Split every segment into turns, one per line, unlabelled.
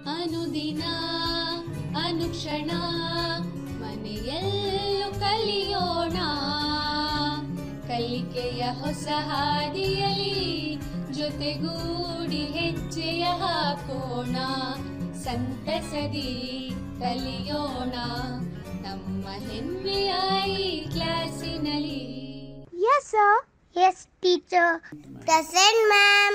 ಅನುದಿನ ಅನುಕ್ಷಣ ಮನೆಯಲ್ಲೂ ಕಲಿಯೋಣ, ಕಲಿಕೆಯ ಹೊಸ ಹಾದಿಯಲಿ ಜೊತೆಗೂಡಿ ಹೆಜ್ಜೆಯ ಹಾಕೋಣ, ಸಂತಸದಿ ಕಲಿಯೋಣ ನಮ್ಮ ಹೆಮ್ಮೆಯ ಈ ಕ್ಲಾಸಿನಲ್ಲಿ.
Yes, sir. Yes, teacher. Present, ma'am.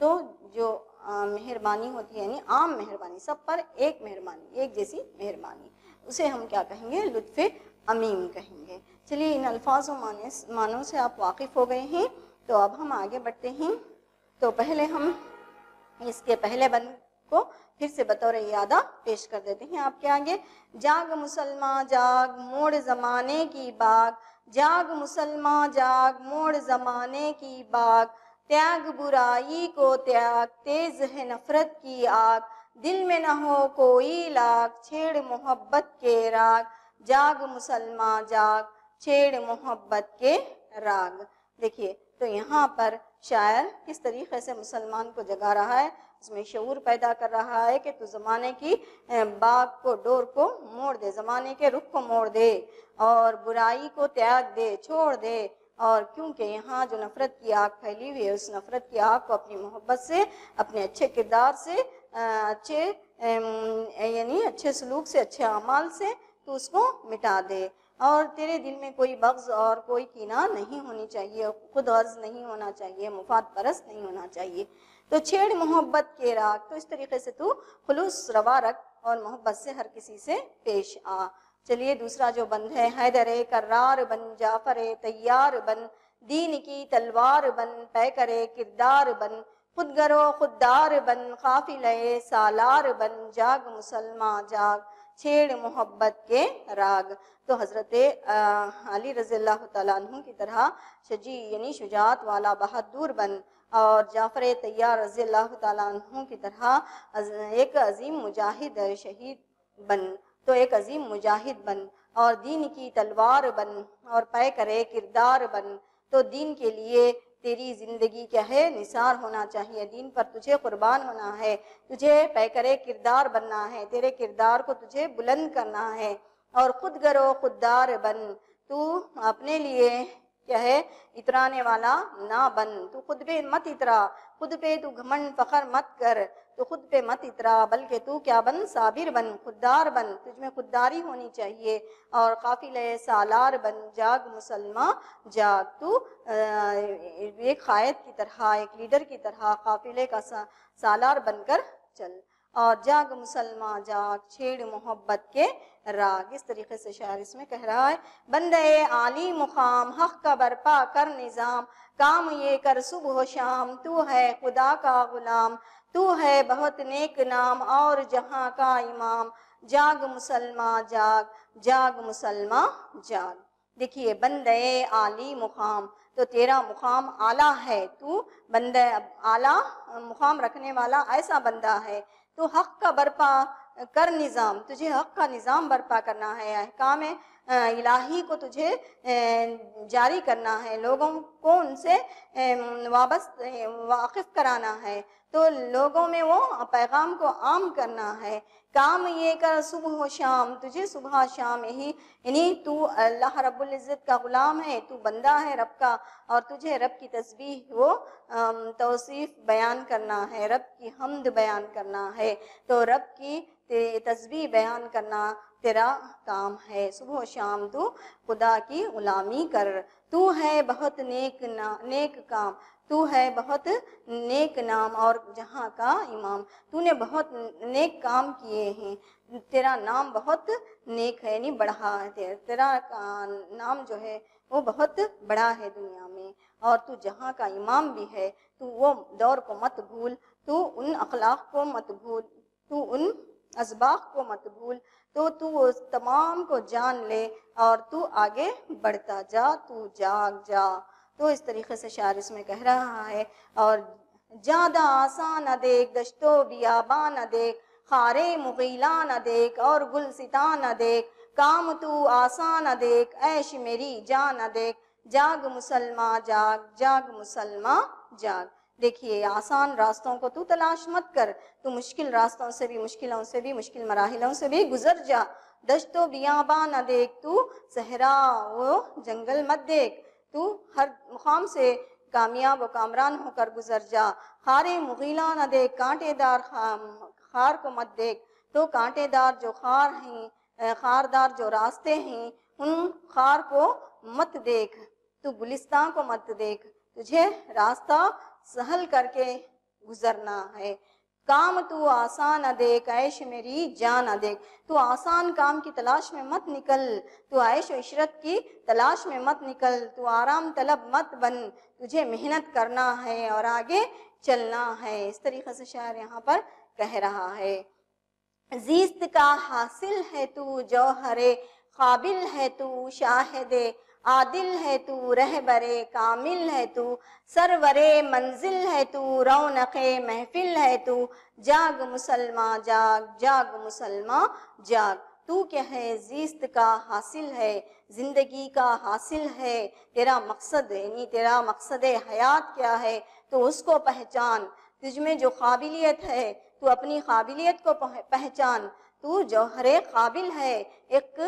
تو جو مہربانی ہوتی ہے یعنی عام مہربانی، سب پر ایک مہربانی، ایک جیسی مہربانی، اسے ہم کیا کہیں گے؟ لطف عمیم کہیں گے۔ چلیے ان الفاظ و معنوں سے آپ واقف ہو گئے ہیں، تو اب ہم آگے بڑھتے ہیں۔ تو پہلے ہم اس کے پہلے بند کو پھر سے بطور اعادہ پیش کر دیتے ہیں آپ کے آگے۔ جاگ مسلماں جاگ موڑ زمانے کی باغ، جاگ مسلماں جاگ موڑ زمانے کی باغ، تیاگ برائی کو تیاگ تیز ہے نفرت کی آگ، دل میں نہ ہو کوئی لاگ چھیڑ محبت کے راگ، جاگ مسلماں جاگ چھیڑ محبت کے راگ۔ دیکھیے تو یہاں پر شاعر کس طریقے سے مسلمان کو جگا رہا ہے، اس میں شعور پیدا کر رہا ہے کہ تو زمانے کی باغ کو، ڈور کو موڑ دے، زمانے کے رخ کو موڑ دے اور برائی کو تیاگ دے، چھوڑ دے، اور کیونکہ یہاں جو نفرت کی آگ پھیلی ہوئی ہے اس نفرت کی آگ کو اپنی محبت سے، اپنے اچھے کردار سے، یعنی اچھے سلوک سے، اچھے اعمال سے تو اس کو مٹا دے، اور تیرے دل میں کوئی بغض اور کوئی کینہ نہیں ہونی چاہیے، خود غرض نہیں ہونا چاہیے، مفاد پرست نہیں ہونا چاہیے، تو چھیڑ محبت کے راگ، تو اس طریقے سے تو خلوص روا رکھ اور محبت سے ہر کسی سے پیش آ۔ چلیے دوسرا جو بند ہے، حیدر کرار بن جعفر تیار بن، دین کی تلوار بن پیکر کردار بن، خود گرو خوددار بن قافلہ سالار بن، جاگ مسلماں جاگ چھیڑ محبت کے راگ۔ تو حضرت علی رضی اللہ تعالیٰ عنہ کی طرح شجیع یعنی شجاعت والا بہادر بن، اور جعفر تیار رضی اللہ تعالیٰ عنہ کی طرح ایک عظیم مجاہد شہید بن، تو ایک عظیم مجاہد بن، اور دین کی تلوار بن اور پے کرے کردار بن، تو دین کے لیے تیری زندگی کیا ہے؟ نثار ہونا چاہیے، دین پر تجھے قربان ہونا ہے، تجھے پے کرے کردار بننا ہے، تیرے کردار کو تجھے بلند کرنا ہے، اور خود گرو خوددار بن، تو اپنے لیے کیا ہے؟ اترانے والا نہ بن، تو خود پہ مت اترا، خود پہ تو گھمنڈ فخر مت کر، تو خود پہ مت اترا، بلکہ تو کیا بن؟ صابر بن، خوددار بن، تجھ میں خودداری ہونی چاہیے، اور قافلہ سالار بن، جاگ مسلماں جاگ، تو ایک قائد کی طرح، ایک لیڈر کی طرح قافلے کا سالار بن کر چل، اور جاگ مسلماں جاگ چھیڑ محبت کے راگ۔ اس طریقے سے شاعر اس میں کہہ رہا ہے، بندے عالی مقام حق کا برپا کر نظام، کام یہ کر صبح و شام، تو ہے خدا کا غلام، تو ہے بہت نیک نام اور جہاں کا امام، جاگ مسلماں جاگ جاگ مسلماں جاگ۔ دیکھیے بندے عالی مقام، تو تیرا مقام اعلیٰ ہے، تو بندہ اعلیٰ مقام رکھنے والا ایسا بندہ ہے، تو حق کا برپا کر نظام، تجھے حق کا نظام برپا کرنا ہے، احکام الہی کو تجھے جاری کرنا ہے، لوگوں کو ان سے واقف کرانا ہے، تو لوگوں میں وہ پیغام کو عام کرنا ہے، کام یہ کر صبح و شام، تجھے صبح شام یہی، یعنی تو اللہ رب العزت کا غلام ہے، تو بندہ ہے رب کا، اور تجھے رب کی تسبیح و توصیف بیان کرنا ہے، رب کی حمد بیان کرنا ہے، تو رب کی تسبیح بیان کرنا تیرا کام ہے، صبح و شام تو خدا کی غلامی کر، تو ہے بہت نیک کام، تو ہے بہت نیک نام اور جہاں کا امام، تو نے بہت نیک کام کیے ہیں، تیرا نام بہت نیک ہے، یعنی بڑھا ہے، تیرا نام جو ہے وہ بہت بڑا ہے دنیا میں، اور تو جہاں کا امام بھی ہے، تو وہ دور کو مت بھول، تو ان اخلاق کو مت بھول، تو ان اسباق کو مت بھول، تو تمام کو جان لے اور تو آگے بڑھتا جا، تو جاگ جا۔ تو اس طریقے سے شاعر اس میں کہہ رہا ہے، اور زیادہ آسان نہ دیکھ دشت و بیاباں نہ دیکھ، خارے مغیلاں نہ دیکھ اور گلستاں نہ دیکھ، کام تو آسان نہ دیکھ عیش میری جاں نہ دیکھ، جاگ مسلماں جاگ جاگ مسلماں جاگ۔ دیکھیے آسان راستوں کو تو تلاش مت کر، تو مشکل راستوں سے بھی، مشکلوں سے بھی، مشکل مراحلوں سے بھی گزر جا، دشت و بیاباں نہ دیکھ، تو صحرا و جنگل مت دیکھ، تو ہر مقام سے کامیاب و کامران ہو کر گزر جا، خارے مغیلاں نہ دیکھ، کانٹے دار خار کو مت دیکھ، تو کانٹے دار جو خار ہیں، خاردار جو راستے ہیں، ان خار کو مت دیکھ، تو گلستان کو مت دیکھ، تجھے راستہ سہل کر کے گزرنا ہے۔ کام تو آسان نہ دیکھ، عیش میری جان نہ دیکھ۔ تو آسان کام کی تلاش میں مت نکل، تو عیش و عشرت کی تلاش میں مت نکل، تو آرام طلب مت بن، تجھے محنت کرنا ہے اور آگے چلنا ہے۔ اس طریقے سے شاعر یہاں پر کہہ رہا ہے۔ زیست کا حاصل ہے تو جوہر قابل ہے تو شاہد عادل ہے تو رہبر کامل ہے تو سرور منزل ہے تو رونق محفل ہے تو جاگ مسلمان جاگ جاگ مسلمان جاگ۔ تو کیا ہے؟ زیست کا حاصل ہے، زندگی کا حاصل ہے، تیرا مقصد یعنی تیرا مقصد حیات کیا ہے تو اس کو پہچان۔ تجھ میں جو قابلیت ہے تو اپنی قابلیت کو پہچان۔ تو جوہر قابل ہے، ایک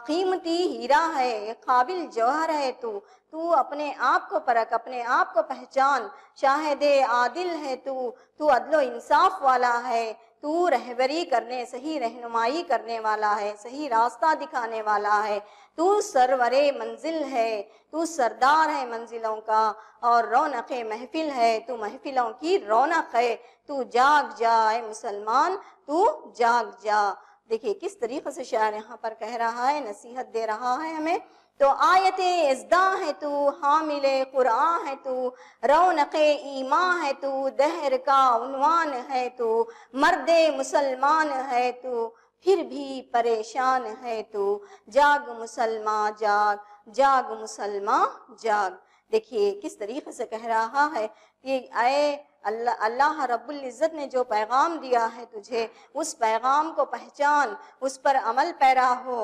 قیمتی ہیرا ہے، ایک قابل جوہر ہے تو اپنے آپ کو پرکھ، اپنے آپ کو پہچان۔ شاہد عادل ہے تو عدل و انصاف والا ہے، تو رہبری کرنے، صحیح رہنمائی کرنے والا ہے، صحیح راستہ دکھانے والا ہے۔ تو سرور منزل ہے، تو سردار ہے منزلوں کا، اور رونق محفل ہے، تو محفلوں کی رونق ہے۔ تو جاگ جا اے مسلمان، تو جاگ جا۔ دیکھیے کس طریقے سے شاعر یہاں پر کہہ رہا ہے، نصیحت دے رہا ہے ہمیں۔ تو آیت ازداں ہے تو، حامل قرآن ہے تو، رونق ایمان ہے تو، دہر کا عنوان ہے تو، مرد مسلمان ہے تو، پھر بھی پریشان ہے تو، جاگ مسلمان جاگ جاگ مسلمان جاگ۔ دیکھیے کس طریقے سے کہہ رہا ہے کہ اے اللہ رب العزت نے جو پیغام دیا ہے تجھے، اس پیغام کو پہچان، اس پر عمل پیرا ہو۔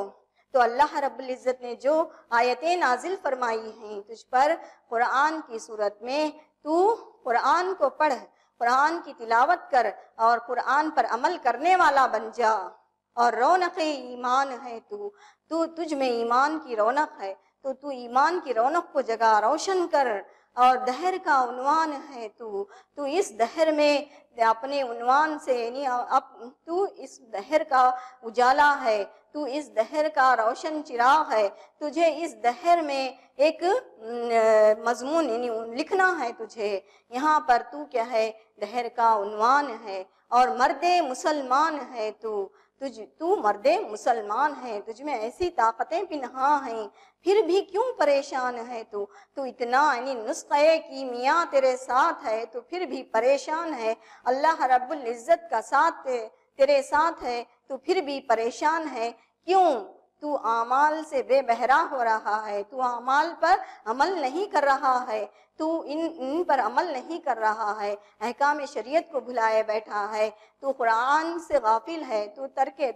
تو اللہ رب العزت نے جو آیتیں نازل فرمائی ہیں تجھ پر قرآن کی صورت میں، تو قرآن کو پڑھ، قرآن کی تلاوت کر اور قرآن پر عمل کرنے والا بن جا۔ اور رونق ایمان ہے تو تجھ میں ایمان کی رونق ہے تو ایمان کی رونق کو جگہ روشن کر۔ اور دہر کا عنوان ہے تو اس دہر میں اپنے عنوان سے یعنی تو اس دہر کا اجالا ہے، تو اس دہر کا روشن چراغ ہے۔ تجھے اس دہر میں ایک مضمون یعنی لکھنا ہے تجھے۔ یہاں پر تو کیا ہے؟ دہر کا عنوان ہے، اور مرد مسلمان ہے تو مرد مسلمان ہے، تجھ میں ایسی طاقتیں پنہاں ہیں، پھر بھی کیوں پریشان ہے تو اتنا یعنی نسخہ کیمیا تیرے ساتھ ہے تو پھر بھی پریشان ہے۔ اللہ رب العزت کا ساتھ تیرے ساتھ ہے تو پھر بھی پریشان ہے، کیوں؟ تو اعمال سے بے بہرا ہو رہا ہے، تو اعمال پر عمل نہیں کر رہا ہے، تو ان پر عمل نہیں کر رہا ہے، احکام شریعت کو بھلائے بیٹھا ہے، تو قرآن سے غافل ہے، تو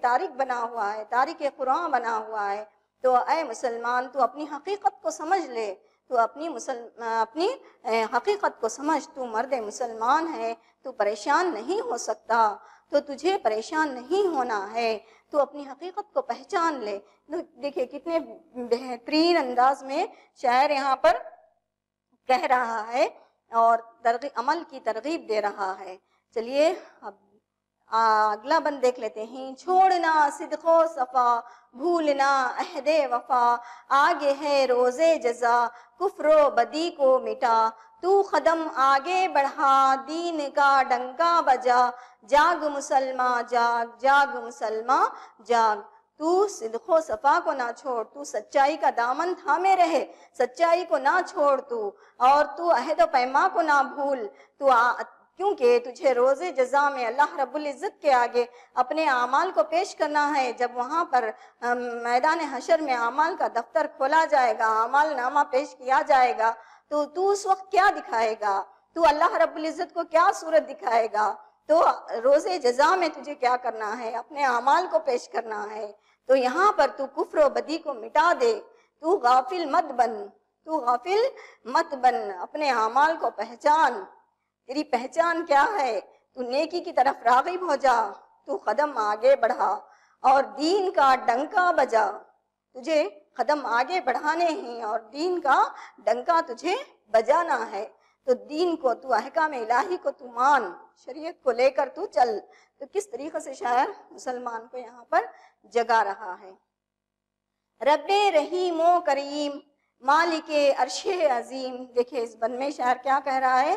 تارک بنا ہوا ہے، تارک قرآن بنا ہوا ہے۔ تو اے مسلمان تو اپنی حقیقت کو سمجھ لے، تو اپنی حقیقت کو سمجھ، تو مرد مسلمان ہے، تو پریشان نہیں ہو سکتا، تو تجھے پریشان نہیں ہونا ہے، تو اپنی حقیقت کو پہچان لے۔ دیکھیں کتنے بہترین انداز میں شاعر یہاں پر کہہ رہا ہے اور عمل کی ترغیب دے رہا ہے۔ چلیے اب اگلا بند دیکھ لیتے ہیں۔ چھوڑنا صدق و صفا، بھولنا عہد وفا، آگے ہے روز جزا، کفر و بدی کو مٹا، تو قدم آگے بڑھا، دین کا ڈنکا بجا، جاگ مسلمان جاگ جاگ مسلمان جاگ۔ تو صدق و صفا کو نہ چھوڑ، تو سچائی کا دامن تھامے رہے، سچائی کو نہ چھوڑ اور تو عہد و پیما کو نہ بھول، کیونکہ تجھے روز جزا میں اللہ رب العزت کے آگے اپنے اعمال کو پیش کرنا ہے۔ جب وہاں پر میدان حشر میں اعمال کا دفتر کھولا جائے گا، اعمال نامہ پیش کیا جائے گا، تو اس وقت کیا دکھائے گا؟ تو اللہ رب العزت کو کیا صورت دکھائے گا؟ تو روز جزا میں تجھے کیا کرنا ہے؟ اپنے اعمال کو پیش کرنا ہے۔ تو یہاں پر تو کفر و بدی کو مٹا دے، تو غافل مت بن، اپنے اعمال کو پہچان۔ تیری پہچان کیا ہے؟ تو نیکی کی طرف راغب ہو جا، تو قدم آگے بڑھا اور دین کا ڈنکا بجا۔ تجھے قدم آگے بڑھانے ہیں اور دین کا ڈنکا تجھے بجانا ہے۔ تو دین کو، تو احکام الہی کو تو مان، شریعت کو لے کر تو چل۔ تو کس طریقے سے شاعر مسلمان کو یہاں پر جگا رہا ہے۔ رب رحیم و کریم، مالک عرش عظیم۔ دیکھیں اس بند میں شاعر کیا کہہ رہا ہے؟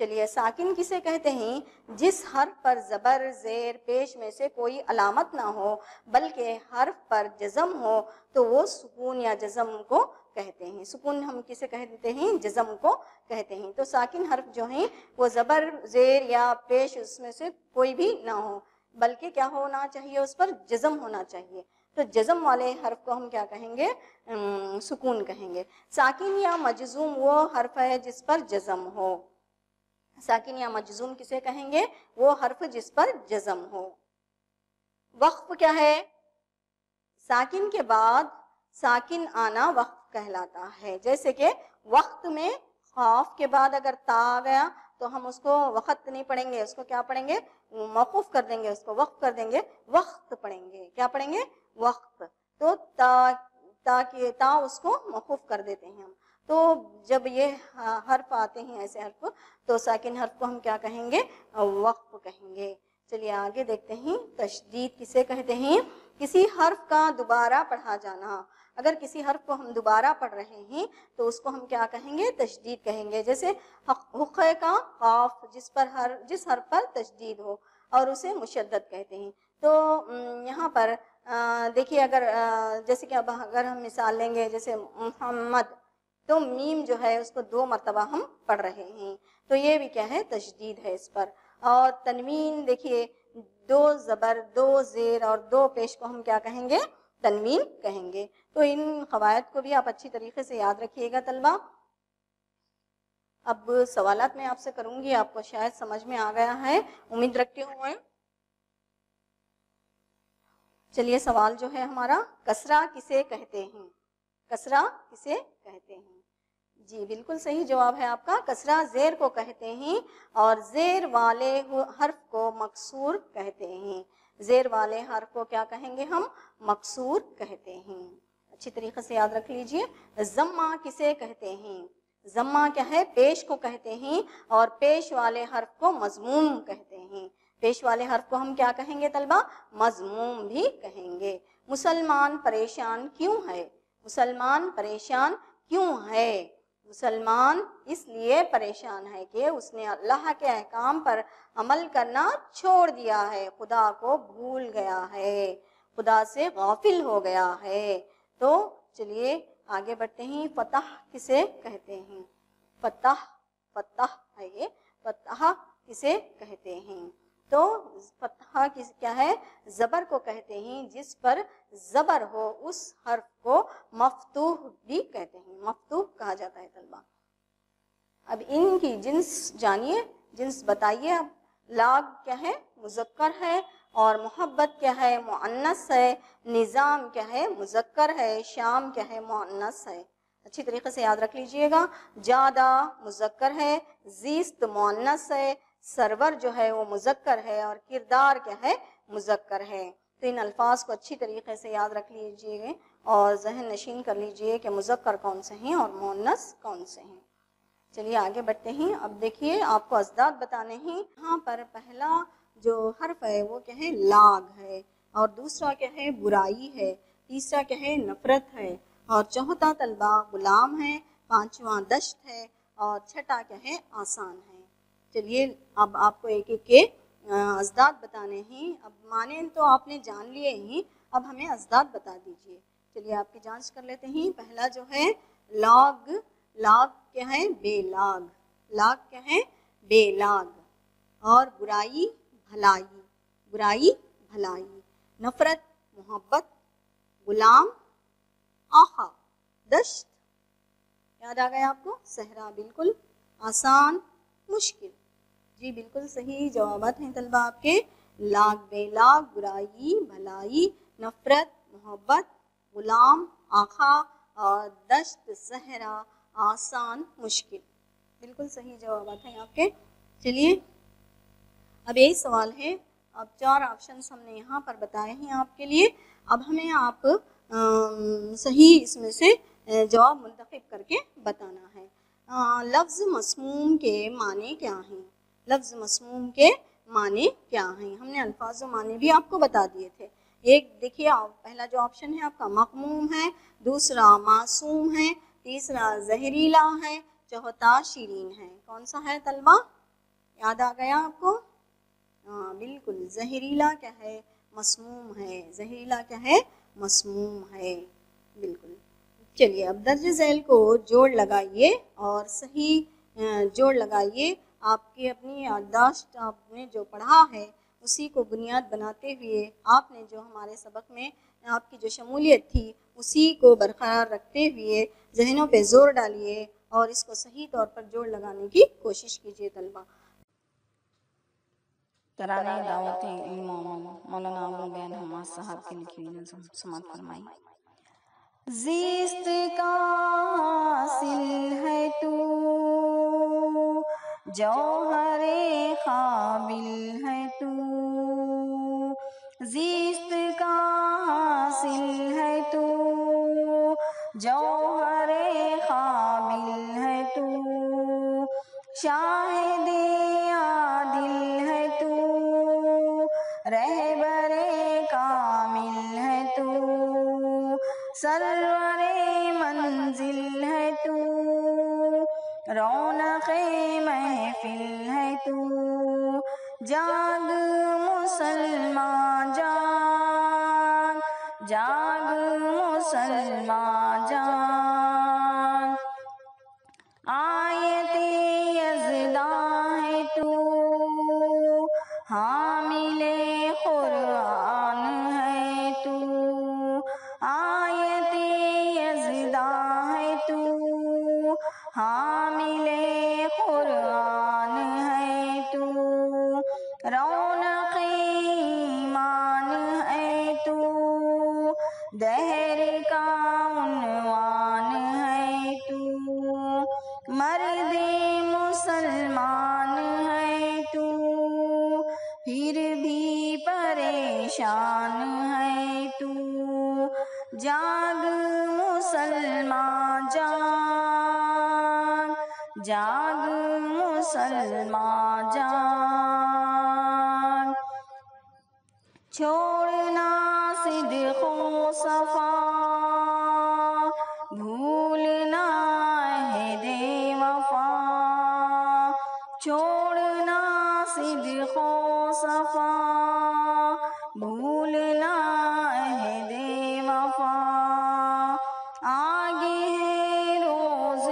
چلیے ساکن کسے کہتے ہیں؟ جس حرف پر زبر زیر پیش میں سے کوئی علامت نہ ہو بلکہ حرف پر جزم ہو تو وہ سکون یا جزم کو کہتے ہیں. سکون ہم کسے کہتے ہیں؟ جزم کو کہتے ہیں. تو ساکن حرف جو ہیں وہ زبر زیر یا پیش اس میں سے کوئی بھی نہ ہو بلکہ کیا ہونا چاہیے؟ اس پر جزم ہونا چاہیے. تو جزم والے حرف کو ہم کیا کہیں گے؟ سکون کہیں گے. ساکن یا مجزوم وہ حرف ہے جس پر جزم ہو. ساکن یا مجزوم کسے کہیں گے؟ وہ حرف جس پر جزم ہو. وقف کیا ہے؟ ساکن کے بعد ساکن آنا وقف کہلاتا ہے. جیسے کہ وقت میں خاف کے بعد اگر تا آ گیا تو ہم اس کو وقت نہیں پڑھیں گے, اس کو کیا پڑھیں گے؟ موقوف کر دیں گے, اس کو وقف کر دیں گے, وقت پڑھیں گے. کیا پڑھیں گے؟ وقت. تو تا اس کو موقوف کر دیتے ہیں ہم. تو جب یہ حرف آتے ہیں ایسے حرف تو ساکن حرف کو ہم کیا کہیں گے؟ وقف کہیں گے. چلیے آگے دیکھتے ہیں. تشدید کسے کہتے ہیں؟ کسی حرف کا دوبارہ پڑھا جانا. اگر کسی حرف کو ہم دوبارہ پڑھ رہے ہیں تو اس کو ہم کیا کہیں گے؟ تشدید کہیں گے. جیسے حقے کا قاف جس حرف پر تشدید ہو اور اسے مشدد کہتے ہیں. تو یہاں پر دیکھیے اگر جیسے کہ اب اگر ہم مثال لیں گے جیسے محمد تو میم جو ہے اس کو 2 مرتبہ ہم پڑھ رہے ہیں تو یہ بھی کیا ہے؟ تشدید ہے اس پر. اور تنوین دیکھیے 2 زبر 2 زیر اور 2 پیش کو ہم کیا کہیں گے؟ تنوین کہیں گے. تو ان قواعد کو بھی آپ اچھی طریقے سے یاد رکھیے گا طلبہ. اب سوالات میں آپ سے کروں گی, آپ کو شاید سمجھ میں آ گیا ہے, امید رکھتی ہوں. چلیے سوال جو ہے ہمارا, کسرہ کسے کہتے ہیں؟ کسرہ کسے کہتے ہیں؟ جی بالکل صحیح جواب ہے آپ کا. کسرہ زیر کو کہتے ہیں اور زیر والے حرف کو مکسور کہتے ہیں. زیر والے حرف کو کیا کہیں گے ہم؟ مکسور کہتے ہیں. اچھی طریقے سے یاد رکھ لیجئے. ضمہ کسے کہتے ہیں؟ ضمہ کیا ہے؟ پیش کو کہتے ہیں اور پیش والے حرف کو مضموم کہتے ہیں. پیش والے حرف کو ہم کیا کہیں گے طلبہ؟ مضموم بھی کہیں گے. مسلمان پریشان کیوں ہے؟ مسلمان پریشان کیوں ہے؟ مسلمان اس لیے پریشان ہے کہ اس نے اللہ کے احکام پر عمل کرنا چھوڑ دیا ہے, خدا کو بھول گیا ہے, خدا سے غافل ہو گیا ہے. تو چلیے آگے بڑھتے ہیں. فتح کسے کہتے ہیں؟ فتح ہے یہ. فتح کسے کہتے ہیں؟ تو فتح کیا ہے؟ زبر کو کہتے ہیں جس پر زبر ہو اس حرف کو مفتوح بھی کہتے ہیں. مفتوح کہا جاتا ہے طلبہ. اب ان کی جنس جانیے, جنس بتائیے. اب لاگ کیا ہے؟ مذکر ہے. اور محبت کیا ہے؟ مؤنث ہے. نظام کیا ہے؟ مذکر ہے. شام کیا ہے؟ مؤنث ہے. اچھی طریقے سے یاد رکھ لیجئے گا. جادہ مذکر ہے. زیست مؤنث ہے. سرور جو ہے وہ مذکر ہے اور کردار کیا ہے؟ مذکر ہے. تو ان الفاظ کو اچھی طریقے سے یاد رکھ لیجئے اور ذہن نشین کر لیجئے کہ مذکر کون سے ہیں اور مؤنث کون سے ہیں. چلیے آگے بڑھتے ہیں. اب دیکھیے آپ کو ازداد بتانے ہیں. یہاں پر پہلا جو حرف ہے وہ کیا ہے؟ لاگ ہے. اور دوسرا کیا ہے؟ برائی ہے. تیسرا کیا ہے؟ نفرت ہے. اور چوتھا طلبہ غلام ہے. پانچواں دشت ہے. اور چھٹا کیا ہے؟ آسان ہے. چلیے اب آپ کو ایک ایک کے ازداد بتانے ہیں. اب معنی تو آپ نے جان لیے ہیں, اب ہمیں ازداد بتا دیجئے. چلیے آپ کی جانچ کر لیتے ہیں. پہلا جو ہے لاگ. لاگ کیا ہے؟ بے لاگ. لاگ کیا ہے؟ بے لاگ. اور برائی بھلائی. برائی بھلائی. نفرت محبت. غلام آخا. دشت یاد آ گیا آپ کو؟ صحرا. بالکل. آسان مشکل. جی بالکل صحیح جوابات ہیں طلبہ آپ کے. لاگ بے لاگ, برائی بھلائی, نفرت محبت, غلام آخا اور دشت صحرا, آسان مشکل. بالکل صحیح جوابات ہیں آپ کے. چلیے اب یہی سوال ہے. اب 4 آپشنس ہم نے یہاں پر بتائے ہیں آپ کے لیے. اب ہمیں آپ صحیح اس میں سے جواب منتخب کر کے بتانا ہے. لفظ مسموم کے معنی کیا ہیں؟ لفظ مسموم کے معنی کیا ہیں؟ ہم نے الفاظ و معنی بھی آپ کو بتا دیے تھے. ایک دیکھیے پہلا جو آپشن ہے آپ کا مغموم ہے. دوسرا معصوم ہے. تیسرا زہریلا ہے. چوتھا شیرین ہے. کون سا ہے طلبہ؟ یاد آ گیا آپ کو؟ ہاں بالکل. زہریلا کیا ہے؟ مسموم ہے. زہریلا کیا ہے؟ مسموم ہے. بالکل. چلیے اب درج ذیل کو جوڑ لگائیے اور صحیح جوڑ لگائیے. آپ کی اپنی یادداشت آپ نے جو پڑھا ہے اسی کو بنیاد بناتے ہوئے آپ نے جو ہمارے سبق میں آپ کی جو شمولیت تھی اسی کو برقرار رکھتے ہوئے ذہنوں پہ زور ڈالیے اور اس کو صحیح طور پر جوڑ لگانے کی کوشش کیجیے طلبہ.
ترانے دعوت امام مولانا ابو البیان حماد صاحب کی لکھی ہوئی نظم سماعت فرمائی. زیست کا حاصل ہے تو جوہر قابل ہے تو. زیست کا حاصل ہے تو جوہر قابل ہے تو. شاہد عادل ہے تو رہبر کامل ہے تو. سرور منزل ہے تو رونق محفل ہے تو. جاگ مسلمان جاگ جاگ مسلمان جاگ. آیت یزداں ہے تو حامل قرآن ہے تو. آیت یزداں ہے تو حامل قرآن ہے تو. رونق ایمان ہے تو دہر کا عنوان ہے تو. مرد مسلمان ہے تو پھر بھی پریشان ہے تو. جاگ مسلمان جاگ جاگ مسلمان جاگ. چھوڑنا صدق و صفا بھولنا عہد وفا. چھوڑنا صدق و صفا بھولنا عہد وفا. آگے ہے روز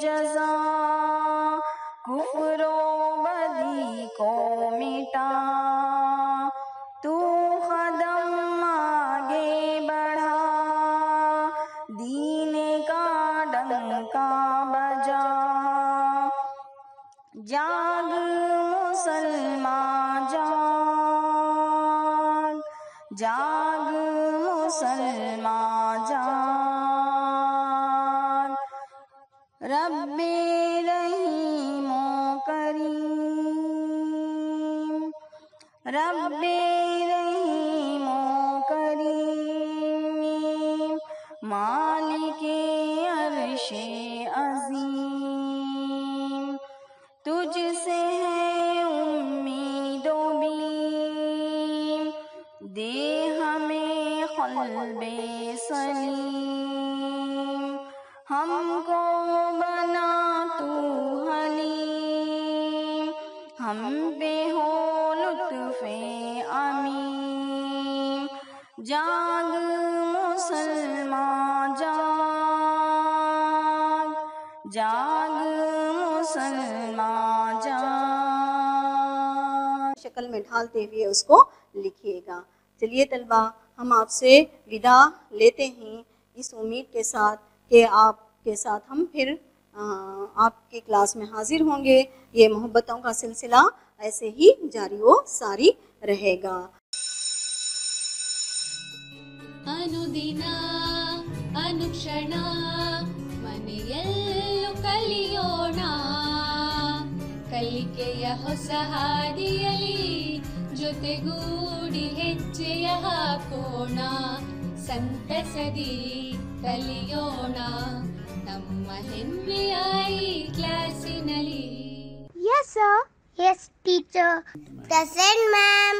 جزا کفر و بدی کو مٹا. تو قدم آگے بڑھا دین کا ڈنکا بجا. جاگ مسلمان جاگ جاگ مسلمان جاگ. رب رحیم و کریم رب رحیم و کریم مالک عرش عظیم. تجھ سے ہے امید و بیم دے ہمیں قلب سلیم. ہم کو بنا تو حلیم ہم پہ ہو لطف عمیم. جاگ مسلمان جاگ جاگ مسلمان جاگ.
شکل میں ڈھالتے ہوئے اس کو لکھیے گا. چلیے طلبہ ہم آپ سے ودا لیتے ہیں اس امید کے ساتھ کہ آپ کے ساتھ ہم پھر آپ کی کلاس میں حاضر ہوں گے. یہ محبتوں کا سلسلہ ایسے ہی جاری و ساری رہے گا.
ಅನುದಿನ ಅನುಕ್ಷಣ ಮನೆಯಲ್ಲೂ ಕಲಿಯೋಣ. ಕಲಿಕೆಯ ಹೊಸ ಹಾದಿಯಲಿ ಜೊತೆಗೂಡಿ ಹೆಜ್ಜೆಯ ಹಾಕೋಣ. ಸಂತಸದಿ ಕಲಿಯೋಣ ನಮ್ಮ ಹೆಮ್ಮೆಯ ಈ ಕ್ಲಾಸಿನಲ್ಲಿ.
Yes, sir. Yes, teacher. Present, ma'am.